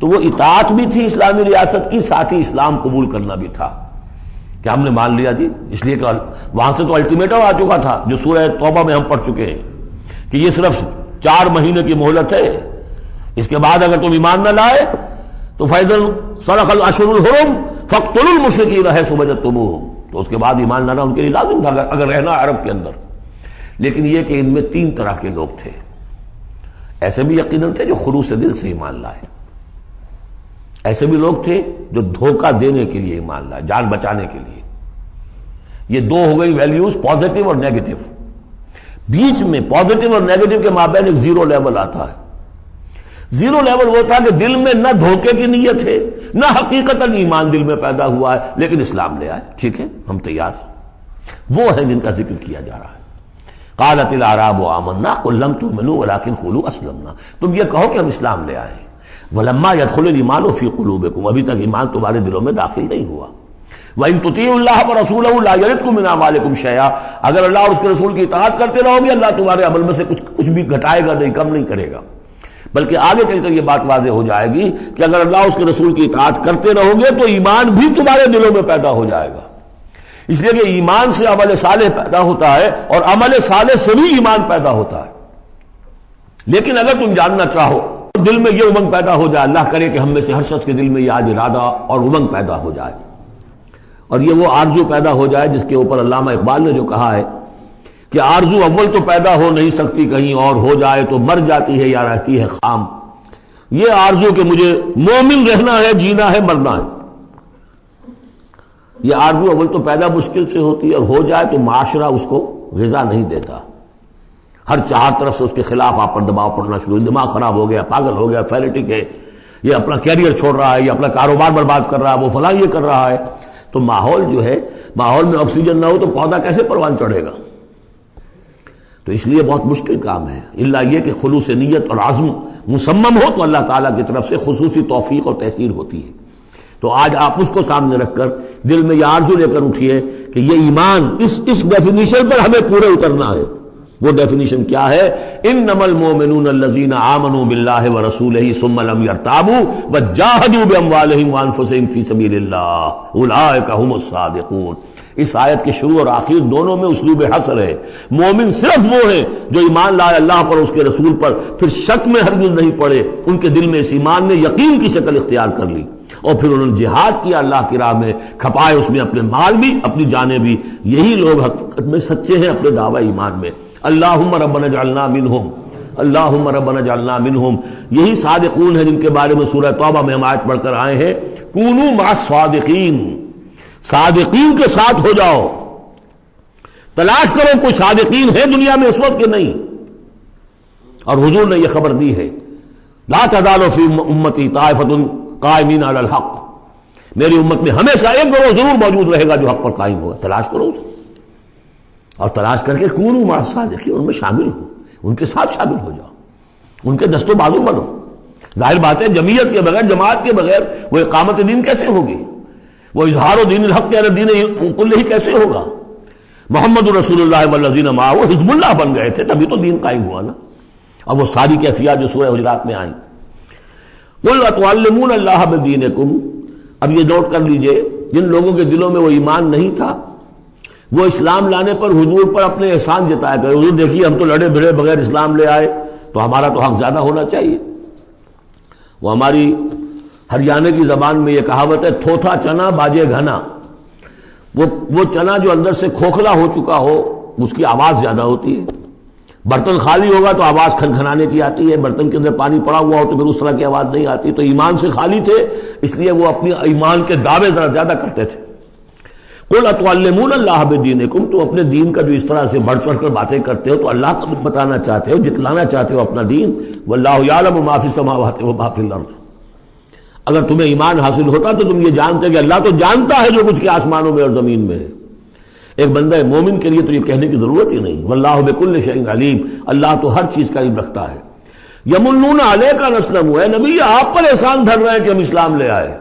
تو وہ اطاعت بھی تھی اسلامی ریاست کی، ساتھ ہی اسلام قبول کرنا بھی تھا کہ ہم نے مان لیا جی، اس لیے کہ وہاں سے تو الٹیمیٹم آ چکا تھا جو سورہ توبہ میں ہم پڑھ چکے ہیں کہ یہ صرف 4 مہینے کی مہلت ہے، اس کے بعد اگر تم ایمان نہ لائے تو فَإِذَا انْسَلَخَ الْأَشْهُرُ الْحُرُمُ فَاقْتُلُوا الْمُشْرِكِينَ حَيْثُ وَجَدتُّمُوهُمْ، تو اس کے بعد ایمان لانا ان کے لیے لازم تھا اگر رہنا عرب کے اندر۔ لیکن یہ کہ ان میں 3 طرح کے لوگ تھے، ایسے بھی یقیناً تھے جو خلوص دل سے ایمان لائے، ایسے بھی لوگ تھے جو دھوکہ دینے کے لیے ایمان لائے، جان بچانے کے لیے۔ یہ 2 ہو گئی ویلیوز، پازیٹو اور نیگیٹو۔ بیچ میں پازیٹو اور نیگیٹو کے مابین ایک زیرو لیول آتا ہے۔ زیرو لیول وہ تھا کہ دل میں نہ دھوکے کی نیت ہے نہ حقیقتاً ایمان دل میں پیدا ہوا ہے، لیکن اسلام لے آئے، ٹھیک ہے ہم تیار ہیں، وہ ہے جن کا ذکر کیا جا رہا ہے۔ قالت الاعراب آمنا قل لم تؤمنوا ولكن قولوا اسلمنا، تم یہ کہو کہ ہم اسلام لے آئے، ولما يدخل الايمان في قلوبكم، ابھی تک ایمان تمہارے دلوں میں داخل نہیں ہوا۔ وَإِن تُطِيعُوا اللَّهَ وَرَسُولَهُ لَا يَلِدْكُم مِّنْ أَعْمَالِكُم شَيْئًا، اگر اللہ اور اس کے رسول کی اطاعت کرتے رہو گے اللہ تمہارے عمل میں سے کچھ بھی گھٹائے گا نہیں، کم نہیں کرے گا، بلکہ آگے چل کر یہ بات واضح ہو جائے گی کہ اگر اللہ اور اس کے رسول کی اطاعت کرتے رہو گے تو ایمان بھی تمہارے دلوں میں پیدا ہو جائے گا، اس لیے کہ ایمان سے عمل صالح پیدا ہوتا ہے اور عمل صالح سے بھی ایمان پیدا ہوتا ہے۔ لیکن اگر تم جاننا چاہو دل میں یہ امنگ پیدا ہو جائے، اللہ کرے کہ ہم میں سے ہر شخص کے دل میں یہ آج ارادہ اور امنگ پیدا ہو جائے، اور یہ وہ آرزو پیدا ہو جائے جس کے اوپر علامہ اقبال نے جو کہا ہے کہ آرزو اول تو پیدا ہو نہیں سکتی کہیں اور، ہو جائے تو مر جاتی ہے یا رہتی ہے خام، یہ آرزو کہ مجھے مومن رہنا ہے، جینا ہے، مرنا ہے، یہ آرزو اول تو پیدا مشکل سے ہوتی ہے، اور ہو جائے تو معاشرہ اس کو غذا نہیں دیتا، ہر 4 طرف سے اس کے خلاف آپ پر دباؤ پڑنا شروع، دماغ خراب ہو گیا، پاگل ہو گیا، فیلیٹک ہے، یہ اپنا کیریئر چھوڑ رہا ہے، یہ اپنا کاروبار برباد کر رہا ہے، وہ فلاں یہ کر رہا ہے، تو ماحول جو ہے، ماحول میں آکسیجن نہ ہو تو پودا کیسے پروان چڑھے گا؟ تو اس لیے بہت مشکل کام ہے، الا یہ کہ خلوص نیت اور عزم مصمم ہو تو اللہ تعالیٰ کی طرف سے خصوصی توفیق اور تحصیل ہوتی ہے۔ تو آج آپ اس کو سامنے رکھ کر دل میں یہ آرزو لے کر اٹھیے کہ یہ ایمان اس ڈیفینیشن پر ہمیں پورے اترنا ہے۔ وہ ڈیفینیشن کیا ہے؟ انما المؤمنون الذین آمنوا باللہ ورسولہ ثم لم یرتابوا وجاہدوا باموالہم وانفسہم فی سبیل اللہ اولئک هم الصادقون۔ اس آیت کے شروع اور آخر دونوں میں اسلوب حصر ہے۔ مومن صرف وہ ہیں جو ایمان لائے اللہ پر، اس کے رسول پر، پھر شک میں ہرگز نہیں پڑے، ان کے دل میں اس ایمان نے یقین کی شکل اختیار کر لی، اور پھر انہوں نے جہاد کیا اللہ کی راہ میں، کھپائے اس میں اپنے مال بھی اپنی جانیں بھی، یہی لوگ حقیقت میں سچے ہیں اپنے دعوی ایمان میں۔ اللہم ربنا اجعلنا منہم، اللہم ربنا اجعلنا منہم، یہی صادقون ہیں جن کے بارے میں سورہ توبہ میں ہم آیت پڑھ کر آئے ہیں، کونوا مع الصادقین، صادقین کے ساتھ ہو جاؤ، تلاش کرو کوئی صادقین ہے دنیا میں اس وقت کے نہیں۔ اور حضور نے یہ خبر دی ہے، لا تزال فی امتی طائفۃ قائمین علی الحق، میری امت میں ہمیشہ ایک گروہ ضرور موجود رہے گا جو حق پر قائم ہوگا، تلاش کرو اور تلاش کر کے کونوا مع الصادقین، ان میں شامل ہو، ان کے ساتھ شامل ہو جاؤ، ان کے دست و بازو بنو۔ ظاہر بات ہے جمعیت کے بغیر، جماعت کے بغیر وہ اقامت دین کیسے ہوگی؟ وہ اظہار و دین الحق کے دین کلہ ہی کیسے ہوگا؟ محمد رسول اللہ والذین معہ وہ حزب اللہ بن گئے تھے، تبھی تو دین قائم ہوا نا. اب وہ ساری کیفیات جو سورہ حجرات میں آئیں. قل اتعلمون اللہ بدینکم، اب یہ نوٹ کر لیجئے جن لوگوں کے دلوں میں وہ ایمان نہیں تھا وہ اسلام لانے پر حضور پر اپنے احسان جتایا کرے. حضور دیکھیے ہم تو لڑے بھڑے بغیر اسلام لے آئے تو ہمارا تو حق زیادہ ہونا چاہیے. وہ ہماری ہریانے کی زبان میں یہ کہاوت ہے تھوتھا چنا باجے گھنا. وہ چنا جو اندر سے کھوکھلا ہو چکا ہو اس کی آواز زیادہ ہوتی ہے. برتن خالی ہوگا تو آواز کھنکھنانے کی آتی ہے، برتن کے اندر پانی پڑا ہوا ہو تو پھر اس طرح کی آواز نہیں آتی. تو ایمان سے خالی تھے اس لیے وہ اپنی ایمان کے دعوے ذرا زیادہ کرتے تھے. قل اتعلمون اللہ بدینکم، تم اپنے دین کا جو اس طرح سے بڑھ چڑھ کر باتیں کرتے ہو تو اللہ کا بتانا چاہتے ہو، جتلانا چاہتے ہو اپنا دین. واللہ یعلم ما فی السماوات و ما فی الارض. اگر تمہیں ایمان حاصل ہوتا تو تم یہ جانتے کہ اللہ تو جانتا ہے جو کچھ کے آسمانوں میں اور زمین میں ہے. ایک بندہ مومن کے لیے تو یہ کہنے کی ضرورت ہی نہیں. واللہ بکل شیء علیم، اللہ تو ہر چیز کا علم رکھتا ہے. یمنون علیک ان اسلموا، اے نبی آپ پر احسان دھر رہے ہیں کہ ہم اسلام لے آئے.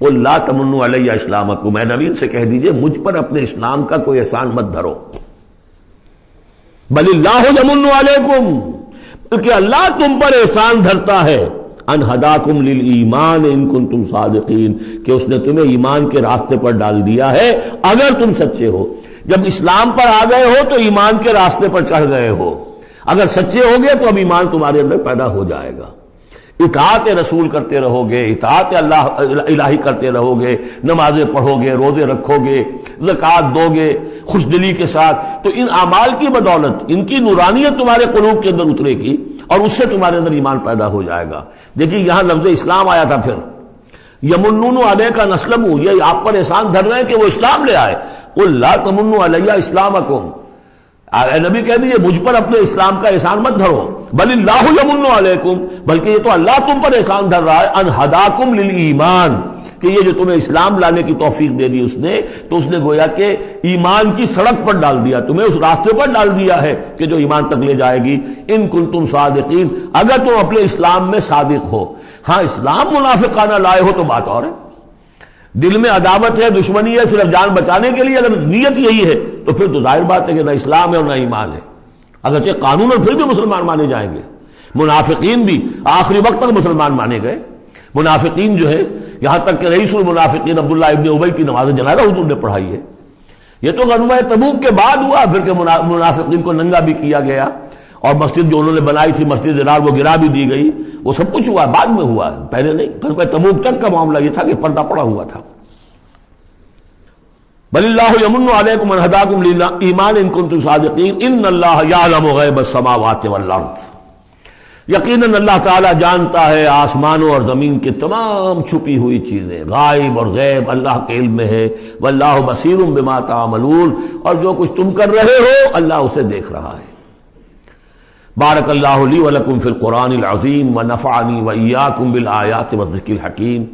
قل لا تمنوا علی اسلامکم، اے نبی سے کہہ دیجئے مجھ پر اپنے اسلام کا کوئی احسان مت دھرو. بل اللہ یمن علیکم، بلکہ اللہ تم پر احسان دھرتا ہے. ان ہداکم للایمان ان کنتم صادقین، کہ اس نے تمہیں ایمان کے راستے پر ڈال دیا ہے اگر تم سچے ہو. جب اسلام پر آ گئے ہو تو ایمان کے راستے پر چڑھ گئے ہو. اگر سچے ہو گے تو اب ایمان تمہارے اندر پیدا ہو جائے گا. اطاعت رسول کرتے رہو گے، اطاعت اللہ الہی کرتے رہو گے، نمازیں پڑھو گے، روزے رکھو گے، زکوٰۃ دو گے خوش دلی کے ساتھ، تو ان اعمال کی بدولت ان کی نورانیت تمہارے قلوب کے اندر اترے گی اور اس سے تمہارے اندر ایمان پیدا ہو جائے گا. دیکھیے یہاں لفظ اسلام آیا تھا. پھر یمنون علیک ان اسلموا، یہ آپ پر احسان دھر رہے ہیں کہ وہ اسلام لے آئے. قل لا تمنوا علی اسلامکم، اے نبی کہہ دیجیے مجھ پر اپنے اسلام کا احسان مت دھرو. بل اللہ یمن علیکم، بلکہ یہ تو اللہ تم پر احسان دھر رہا ہے. ان ہداکم للایمان، کہ یہ جو تمہیں اسلام لانے کی توفیق دے دی اس نے، تو اس نے گویا کہ ایمان کی سڑک پر ڈال دیا، تمہیں اس راستے پر ڈال دیا ہے کہ جو ایمان تک لے جائے گی. ان کنتم صادقین، اگر تم اپنے اسلام میں صادق ہو. ہاں اسلام منافقانہ لائے ہو تو بات اور ہے. دل میں عداوت ہے، دشمنی ہے، صرف جان بچانے کے لیے اگر نیت یہی ہے تو پھر تو ظاہر بات ہے کہ نہ اسلام ہے اور نہ ایمان ہے. اگرچہ قانون اور پھر بھی مسلمان مانے جائیں گے. منافقین بھی آخری وقت تک مسلمان مانے گئے. منافقین جو ہے یہاں تک کہ رئیس المنافقین عبداللہ ابن ابی کی نماز جنازہ حضور نے پڑھائی ہے. یہ تو غزوہ تبوک کے بعد ہوا، پھر کہ منافقین کو ننگا بھی کیا گیا اور مسجد جو انہوں نے بنائی تھی مسجد ضرار وہ گرا بھی دی گئی. وہ سب کچھ ہوا بعد میں ہوا، پہلے نہیں. غزوہ تبوک تک کا معاملہ یہ تھا کہ پردہ پڑا ہوا تھا. بل اللہ یمن علیکم ان ہداکم للایمان ان کنتم صادقین ان اللہ یعلم غیب السماوات والارض، یقیناً اللہ تعالیٰ جانتا ہے آسمانوں اور زمین کی تمام چھپی ہوئی چیزیں. غائب اور غیب اللہ کے علم میں ہے. واللہ بصیر بما تعملون، اور جو کچھ تم کر رہے ہو اللہ اسے دیکھ رہا ہے. بارک اللہ لی ولکم فی القرآن العظیم ونفعنی وإیاکم بالآیات والذکر الحکیم.